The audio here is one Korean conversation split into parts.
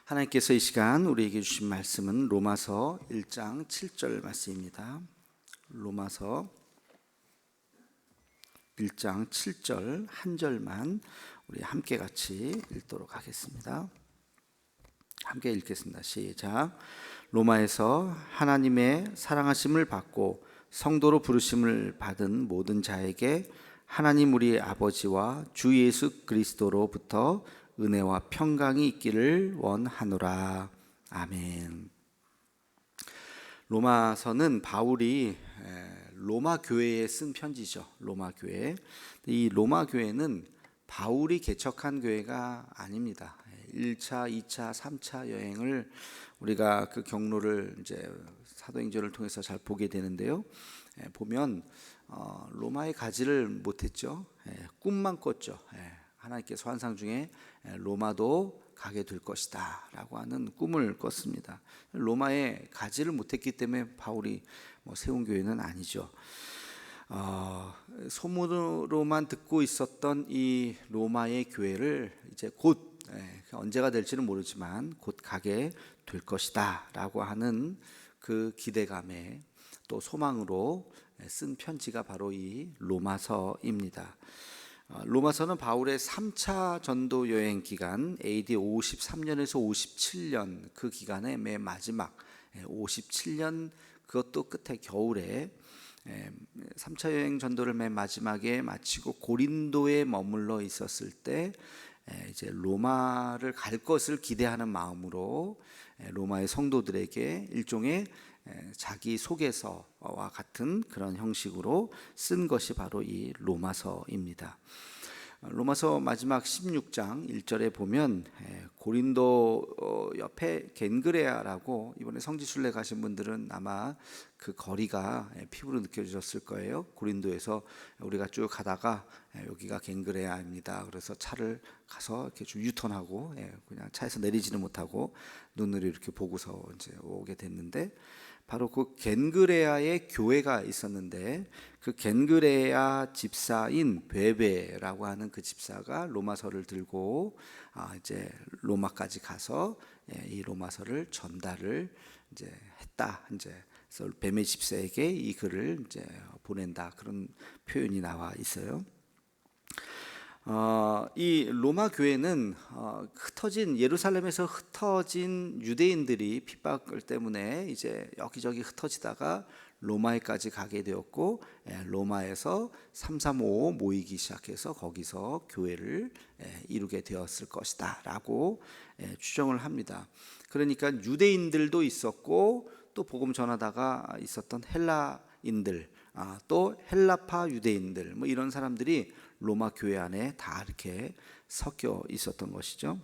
하나님께서 이 시간 우리에게 주신 말씀은 로마서 1장 7절 말씀입니다. 로마서 1장 7절 한 절만 우리 함께 같이 읽도록 하겠습니다. 함께 읽겠습니다. 시작. 로마에서 하나님의 사랑하심을 받고 성도로 부르심을 받은 모든 자에게 하나님 우리 아버지와 주 예수 그리스도로부터 은혜와 평강이 있기를 원하노라. 아멘. 로마서는 바울이 로마 교회에 쓴 편지죠. 로마 교회. 이 로마 교회는 바울이 개척한 교회가 아닙니다. 1차, 2차, 3차 여행을 우리가 그 경로를 이제 사도행전을 통해서 잘 보게 되는데요. 보면 로마에 가지를 못했죠. 꿈만 꿨죠. 하나님께서 환상 중에 로마도 가게 될 것이다 라고 하는 꿈을 꿨습니다. 로마에 가지를 못했기 때문에 바울이 세운 교회는 아니죠. 소문으로만 듣고 있었던 이 로마의 교회를 이제 곧 언제가 될지는 모르지만 곧 가게 될 것이다 라고 하는 그 기대감에 또 소망으로 쓴 편지가 바로 이 로마서입니다. 로마서는 바울의 3차 전도 여행 기간 AD 53년에서 57년 그 기간의 맨 마지막 57년 그것도 끝에 겨울에 3차 여행 전도를 맨 마지막에 마치고 고린도에 머물러 있었을 때 이제 로마를 갈 것을 기대하는 마음으로 로마의 성도들에게 일종의 자기 소개서와 같은 그런 형식으로 쓴 것이 바로 이 로마서입니다. 로마서 마지막 16장 1절에 보면 고린도 옆에 겐그레아라고, 이번에 성지순례 가신 분들은 아마 그 거리가 피부로 느껴지셨을 거예요. 고린도에서 우리가 쭉 가다가 여기가 겐그레아입니다. 그래서 차를 가서 이렇게 좀 유턴하고 그냥 차에서 내리지는 못하고 눈으로 이렇게 보고서 이제 오게 됐는데, 바로 그 겐그레아의 교회가 있었는데 그 겐그레아 집사인 베베라고 하는 그 집사가 로마서를 들고 이제 로마까지 가서 이 로마서를 전달을 이제 했다. 이제 그래서 베베 집사에게 이 글을 이제 보낸다, 그런 표현이 나와 있어요. 이 로마 교회는 흩어진 예루살렘에서 흩어진 유대인들이 핍박을 때문에 이제 여기저기 흩어지다가 로마에까지 가게 되었고, 로마에서 335 모이기 시작해서 거기서 교회를 이루게 되었을 것이다 라고 추정을 합니다. 그러니까 유대인들도 있었고 또 복음 전하다가 있었던 헬라인들, 또 헬라파 유대인들, 이런 사람들이 로마 교회 안에 다 이렇게 섞여 있었던 것이죠.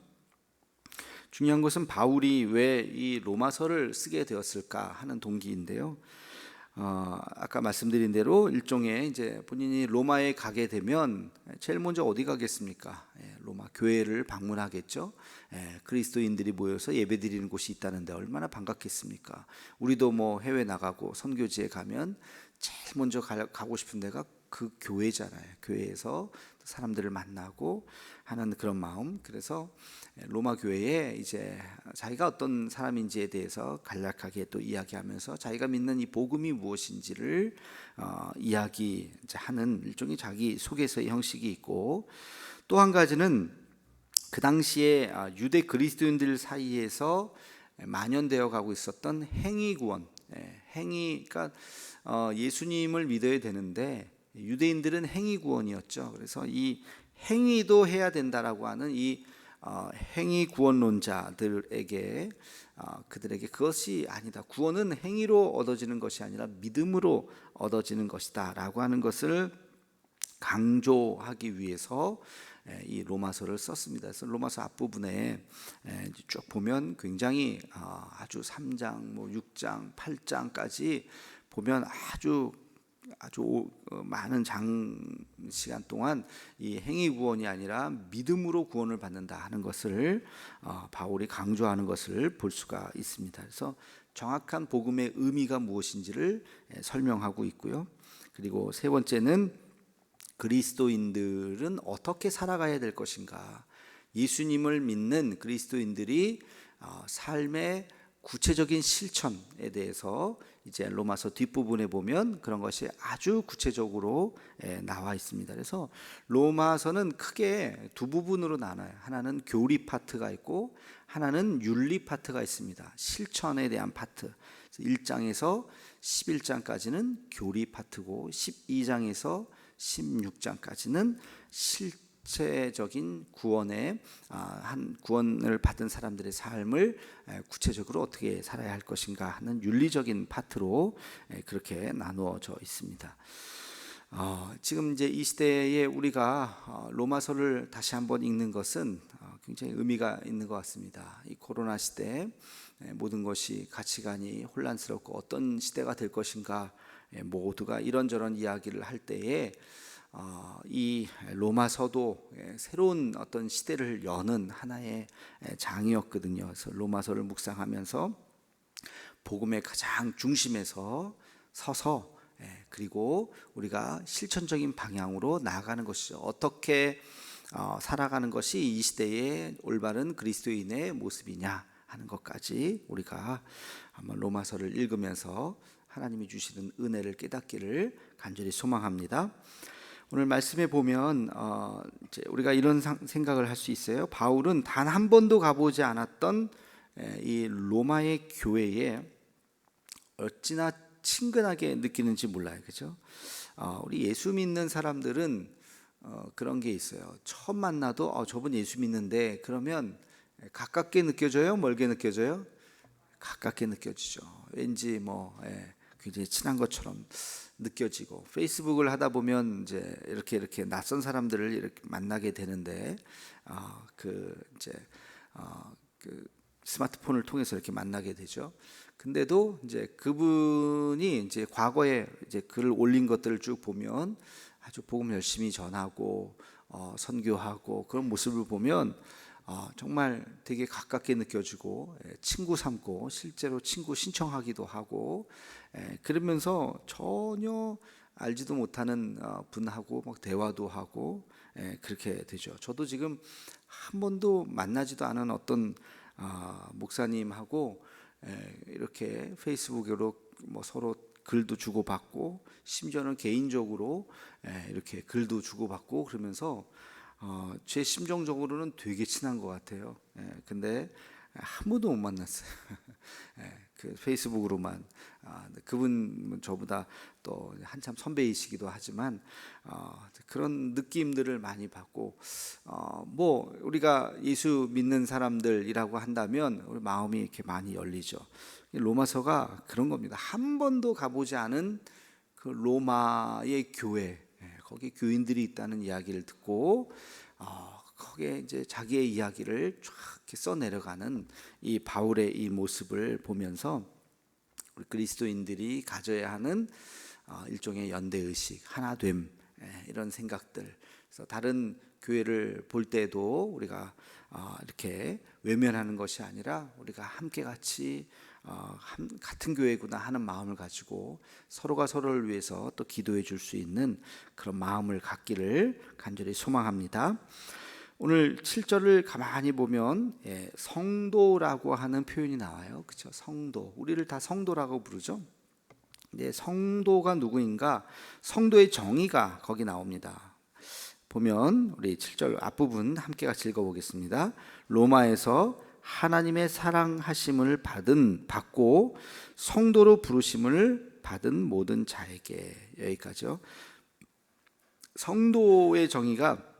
중요한 것은 바울이 왜 이 로마서를 쓰게 되었을까 하는 동기인데요. 아까 말씀드린 대로 일종의 이제 본인이 로마에 가게 되면 제일 먼저 어디 가겠습니까? 로마 교회를 방문하겠죠. 그리스도인들이 모여서 예배드리는 곳이 있다는데 얼마나 반갑겠습니까? 우리도 해외 나가고 선교지에 가면 제일 먼저 가고 싶은 데가 그 교회잖아요. 교회에서 사람들을 만나고 하는 그런 마음. 그래서 로마 교회에 이제 자기가 어떤 사람인지에 대해서 간략하게 또 이야기하면서 자기가 믿는 이 복음이 무엇인지를 이야기하는 일종의 자기 소개서의 형식이 있고, 또 한 가지는 그 당시에 유대 그리스도인들 사이에서 만연되어 가고 있었던 행위구원. 행위가 예수님을 믿어야 되는데 유대인들은 행위구원이었죠. 그래서 이 행위도 해야 된다라고 하는 이 행위구원론자들에게 그들에게 그것이 아니다, 구원은 행위로 얻어지는 것이 아니라 믿음으로 얻어지는 것이다 라고 하는 것을 강조하기 위해서 이 로마서를 썼습니다. 그래서 로마서 앞부분에 쭉 보면 굉장히 아주 3장, 6장, 8장까지 보면 아주 많은 시간 동안 이 행위 구원이 아니라 믿음으로 구원을 받는다 하는 것을 바울이 강조하는 것을 볼 수가 있습니다. 그래서 정확한 복음의 의미가 무엇인지를 설명하고 있고요. 그리고 세 번째는 그리스도인들은 어떻게 살아가야 될 것인가, 예수님을 믿는 그리스도인들이 삶의 구체적인 실천에 대해서 이제 로마서 뒷부분에 보면 그런 것이 아주 구체적으로 나와 있습니다. 그래서 로마서는 크게 두 부분으로 나눠요. 하나는 교리 파트가 있고 하나는 윤리 파트가 있습니다. 실천에 대한 파트. 1장에서 11장까지는 교리 파트고 12장에서 16장까지는 실체적인 구원의 구원을 받은 사람들의 삶을 구체적으로 어떻게 살아야 할 것인가 하는 윤리적인 파트로 그렇게 나누어져 있습니다. 지금 이제 이 시대에 우리가 로마서를 다시 한번 읽는 것은 굉장히 의미가 있는 것 같습니다. 이 코로나 시대에 모든 것이 가치관이 혼란스럽고 어떤 시대가 될 것인가 모두가 이런저런 이야기를 할 때에 이 로마서도 새로운 어떤 시대를 여는 하나의 장이었거든요. 그래서 로마서를 묵상하면서 복음의 가장 중심에서 서서 그리고 우리가 실천적인 방향으로 나아가는 것이죠. 어떻게 살아가는 것이 이 시대의 올바른 그리스도인의 모습이냐 하는 것까지 우리가 한번 로마서를 읽으면서 하나님이 주시는 은혜를 깨닫기를 간절히 소망합니다. 오늘 말씀에 보면 이제 우리가 이런 생각을 할 수 있어요. 바울은 단 한 번도 가보지 않았던 이 로마의 교회에 어찌나 친근하게 느끼는지 몰라요, 그렇죠? 우리 예수 믿는 사람들은 그런 게 있어요. 처음 만나도 저분 예수 믿는데 그러면 가깝게 느껴져요, 멀게 느껴져요? 가깝게 느껴지죠. 왠지 굉장히 친한 것처럼 느껴지고 페이스북을 하다 보면 이제 이렇게 낯선 사람들을 이렇게 만나게 되는데 그 스마트폰을 통해서 이렇게 만나게 되죠. 근데도 이제 그분이 이제 과거에 이제 글을 올린 것들을 쭉 보면 아주 복음 열심히 전하고 선교하고 그런 모습을 보면 정말 되게 가깝게 느껴지고 친구 삼고 실제로 친구 신청하기도 하고 그러면서 전혀 알지도 못하는 분하고 막 대화도 하고 그렇게 되죠. 저도 지금 한 번도 만나지도 않은 어떤 목사님하고 이렇게 페이스북으로 서로 글도 주고받고 심지어는 개인적으로 이렇게 글도 주고받고 그러면서 제 심정적으로는 되게 친한 것 같아요. 근데 한 번도 못 만났어요. 그 페이스북으로만. 그분 저보다 또 한참 선배이시기도 하지만 그런 느낌들을 많이 받고 우리가 예수 믿는 사람들이라고 한다면 우리 마음이 이렇게 많이 열리죠. 로마서가 그런 겁니다. 한 번도 가보지 않은 그 로마의 교회, 거기 교인들이 있다는 이야기를 듣고 거기에 이제 자기의 이야기를 쫙 이렇게 써 내려가는 이 바울의 이 모습을 보면서 우리 그리스도인들이 가져야 하는 일종의 연대 의식, 하나됨 이런 생각들. 그래서 다른 교회를 볼 때도 우리가 이렇게 외면하는 것이 아니라 우리가 함께 같이 같은 교회구나 하는 마음을 가지고 서로가 서로를 위해서 또 기도해 줄 수 있는 그런 마음을 갖기를 간절히 소망합니다. 오늘 7절을 가만히 보면 성도라고 하는 표현이 나와요. 그렇죠? 성도. 우리를 다 성도라고 부르죠. 근데 성도가 누구인가? 성도의 정의가 거기 나옵니다. 보면 우리 7절 앞부분 함께 같이 읽어보겠습니다. 로마에서 하나님의 사랑하심을 받고 성도로 부르심을 받은 모든 자에게, 여기까지요. 성도의 정의가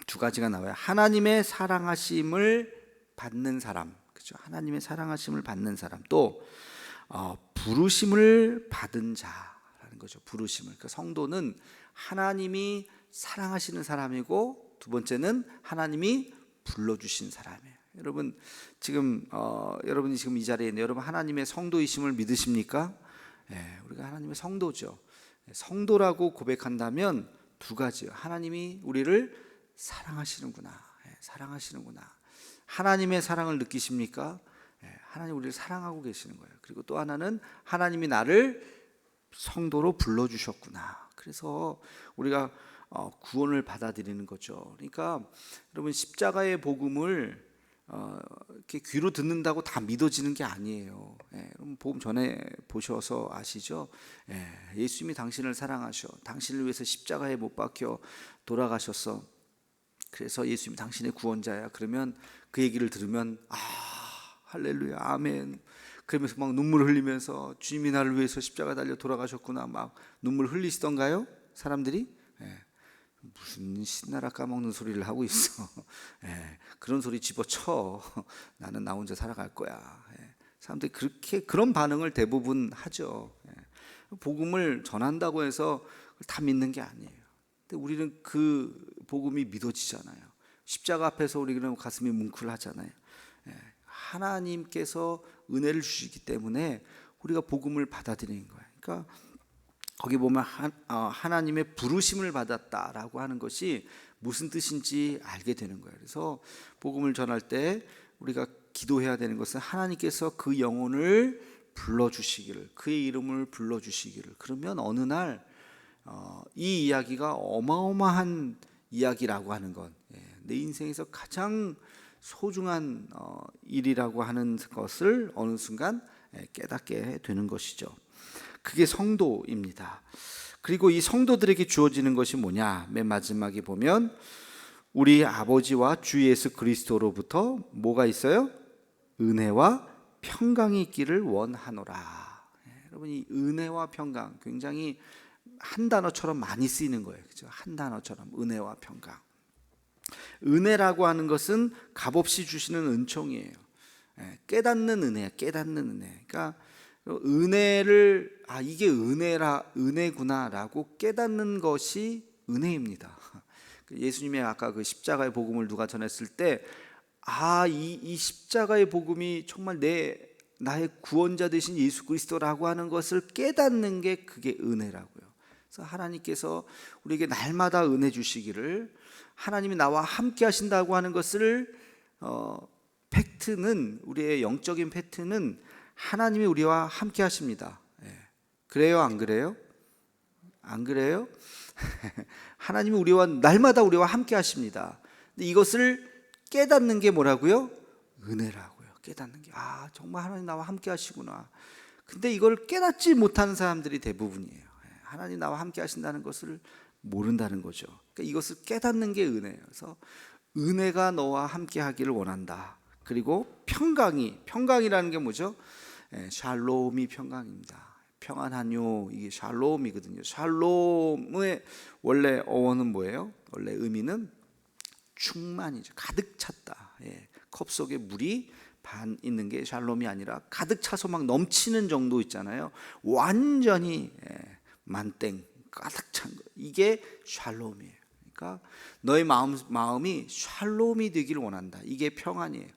두 가지가 나와요. 하나님의 사랑하심을 받는 사람, 그렇죠? 하나님의 사랑하심을 받는 사람, 또 부르심을 받은 자라는 거죠. 부르심을. 그러니까 성도는 하나님이 사랑하시는 사람이고, 두 번째는 하나님이 불러주신 사람이에요. 여러분 지금 여러분이 지금 이 자리에 있는데 여러분 하나님의 성도이심을 믿으십니까? 우리가 하나님의 성도죠. 성도라고 고백한다면 두 가지요. 하나님이 우리를 사랑하시는구나. 사랑하시는구나. 하나님의 사랑을 느끼십니까? 하나님 우리를 사랑하고 계시는 거예요. 그리고 또 하나는 하나님이 나를 성도로 불러주셨구나. 그래서 우리가 구원을 받아들이는 거죠. 그러니까 여러분 십자가의 복음을 이렇게 귀로 듣는다고 다 믿어지는 게 아니에요. 여러분 복음 전에 보셔서 아시죠? 예수님이 당신을 사랑하셔, 당신을 위해서 십자가에 못 박혀 돌아가셨어. 그래서 예수님이 당신의 구원자야. 그러면 그 얘기를 들으면 할렐루야, 아멘. 그러면서 막 눈물 흘리면서 주님이 나를 위해서 십자가 달려 돌아가셨구나 막 눈물 흘리시던가요? 사람들이? 무슨 신나라 까먹는 소리를 하고 있어. 그런 소리 집어쳐. 나는 나 혼자 살아갈 거야. 사람들이 그런 반응을 대부분 하죠. 복음을 전한다고 해서 다 믿는 게 아니에요. 근데 우리는 그 복음이 믿어지잖아요. 십자가 앞에서 우리는 가슴이 뭉클하잖아요. 하나님께서 은혜를 주시기 때문에 우리가 복음을 받아들이는 거예요. 그러니까 거기 보면 하나님의 부르심을 받았다라고 하는 것이 무슨 뜻인지 알게 되는 거예요. 그래서 복음을 전할 때 우리가 기도해야 되는 것은 하나님께서 그 영혼을 불러주시기를, 그의 이름을 불러주시기를. 그러면 어느 날 이 이야기가 어마어마한 이야기라고 하는 것, 내 인생에서 가장 소중한 일이라고 하는 것을 어느 순간 깨닫게 되는 것이죠. 그게 성도입니다. 그리고 이 성도들에게 주어지는 것이 뭐냐? 맨 마지막에 보면 우리 아버지와 주 예수 그리스도로부터 뭐가 있어요? 은혜와 평강이 있기를 원하노라. 여러분, 이 은혜와 평강 굉장히 한 단어처럼 많이 쓰이는 거예요. 그죠? 한 단어처럼 은혜와 평강. 은혜라고 하는 것은 값없이 주시는 은총이에요. 깨닫는 은혜야, 깨닫는 은혜. 그러니까 은혜를 이게 은혜구나라고 깨닫는 것이 은혜입니다. 예수님의 아까 그 십자가의 복음을 누가 전했을 때 이 십자가의 복음이 정말 나의 구원자 되신 예수 그리스도라고 하는 것을 깨닫는 게 그게 은혜라고요. 그래서 하나님께서 우리에게 날마다 은혜 주시기를, 하나님이 나와 함께 하신다고 하는 것을 팩트는, 우리의 영적인 팩트는 하나님이 우리와 함께 하십니다. 그래요, 안 그래요? 안 그래요? 하나님이 날마다 우리와 함께 하십니다. 근데 이것을 깨닫는 게 뭐라고요? 은혜라고요. 깨닫는 게 정말 하나님 나와 함께 하시구나. 근데 이걸 깨닫지 못하는 사람들이 대부분이에요. 하나님 나와 함께 하신다는 것을 모른다는 거죠. 그러니까 이것을 깨닫는 게 은혜예요. 그래서 은혜가 너와 함께 하기를 원한다. 그리고 평강이라는 게 뭐죠? 샬롬이 평강입니다. 평안하뇨, 이게 샬롬이거든요. 샬롬의 원래 어원은 뭐예요? 원래 의미는 충만이죠. 가득 찼다. 컵 속에 물이 반 있는 게 샬롬이 아니라 가득 차서 막 넘치는 정도 있잖아요. 완전히 만땡 가득 찬 거, 이게 샬롬이에요. 그러니까 너의 마음이 샬롬이 되기를 원한다. 이게 평안이에요.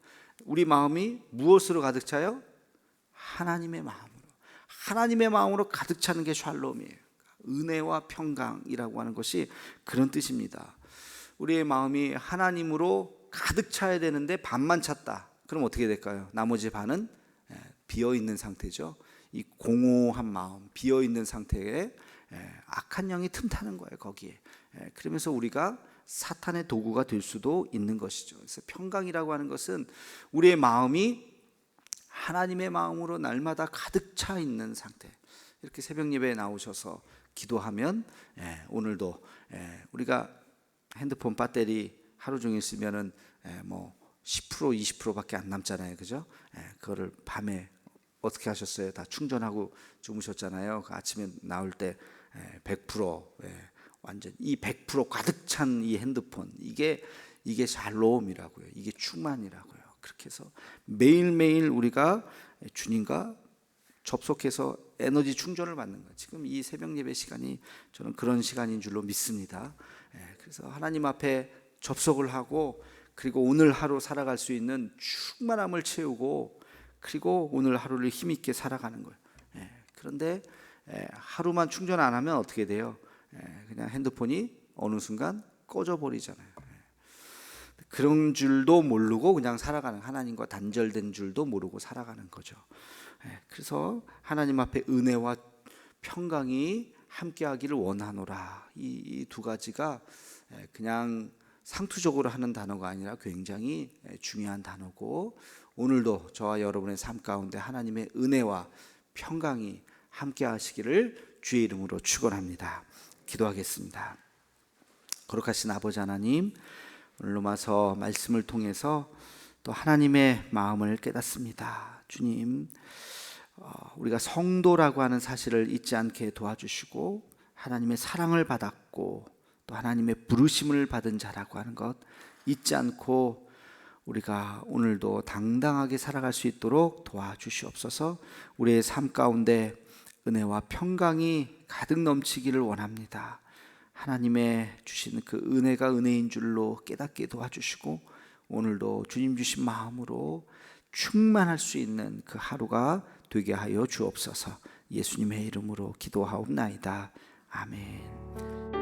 우리 마음이 무엇으로 가득 차요? 하나님의 마음으로 가득 차는 게 샬롬이에요. 은혜와 평강이라고 하는 것이 그런 뜻입니다. 우리의 마음이 하나님으로 가득 차야 되는데 반만 찼다. 그럼 어떻게 될까요? 나머지 반은 비어있는 상태죠. 이 공허한 마음, 비어있는 상태에 악한 영이 틈타는 거예요, 거기에. 그러면서 우리가 사탄의 도구가 될 수도 있는 것이죠. 그래서 평강이라고 하는 것은 우리의 마음이 하나님의 마음으로 날마다 가득 차 있는 상태. 이렇게 새벽 예배에 나오셔서 기도하면 오늘도 우리가 핸드폰 배터리 하루 종일 쓰면은 뭐 10% 20%밖에 안 남잖아요, 그죠? 그거를 밤에 어떻게 하셨어요? 다 충전하고 주무셨잖아요. 아침에 나올 때 100% 완전 이 100% 가득 찬 이 핸드폰, 이게 샬롬이라고요. 이게 충만이라고요. 그렇게 해서 매일매일 우리가 주님과 접속해서 에너지 충전을 받는 거예요. 지금 이 새벽 예배 시간이 저는 그런 시간인 줄로 믿습니다. 그래서 하나님 앞에 접속을 하고, 그리고 오늘 하루 살아갈 수 있는 충만함을 채우고, 그리고 오늘 하루를 힘있게 살아가는 거예요. 그런데 하루만 충전 안 하면 어떻게 돼요? 그냥 핸드폰이 어느 순간 꺼져 버리잖아요. 그런 줄도 모르고 그냥 살아가는, 하나님과 단절된 줄도 모르고 살아가는 거죠. 그래서 하나님 앞에 은혜와 평강이 함께하기를 원하노라. 이 두 가지가 그냥 상투적으로 하는 단어가 아니라 굉장히 중요한 단어고, 오늘도 저와 여러분의 삶 가운데 하나님의 은혜와 평강이 함께 하시기를 주의 이름으로 축원합니다. 기도하겠습니다. 거룩하신 아버지 하나님, 오늘 로마서 말씀을 통해서 또 하나님의 마음을 깨닫습니다. 주님, 우리가 성도라고 하는 사실을 잊지 않게 도와주시고, 하나님의 사랑을 받았고 또 하나님의 부르심을 받은 자라고 하는 것 잊지 않고 우리가 오늘도 당당하게 살아갈 수 있도록 도와주시옵소서. 우리의 삶 가운데 은혜와 평강이 가득 넘치기를 원합니다. 하나님의 주신 그 은혜가 은혜인 줄로 깨닫게 도와주시고, 오늘도 주님 주신 마음으로 충만할 수 있는 그 하루가 되게 하여 주옵소서. 예수님의 이름으로 기도하옵나이다. 아멘.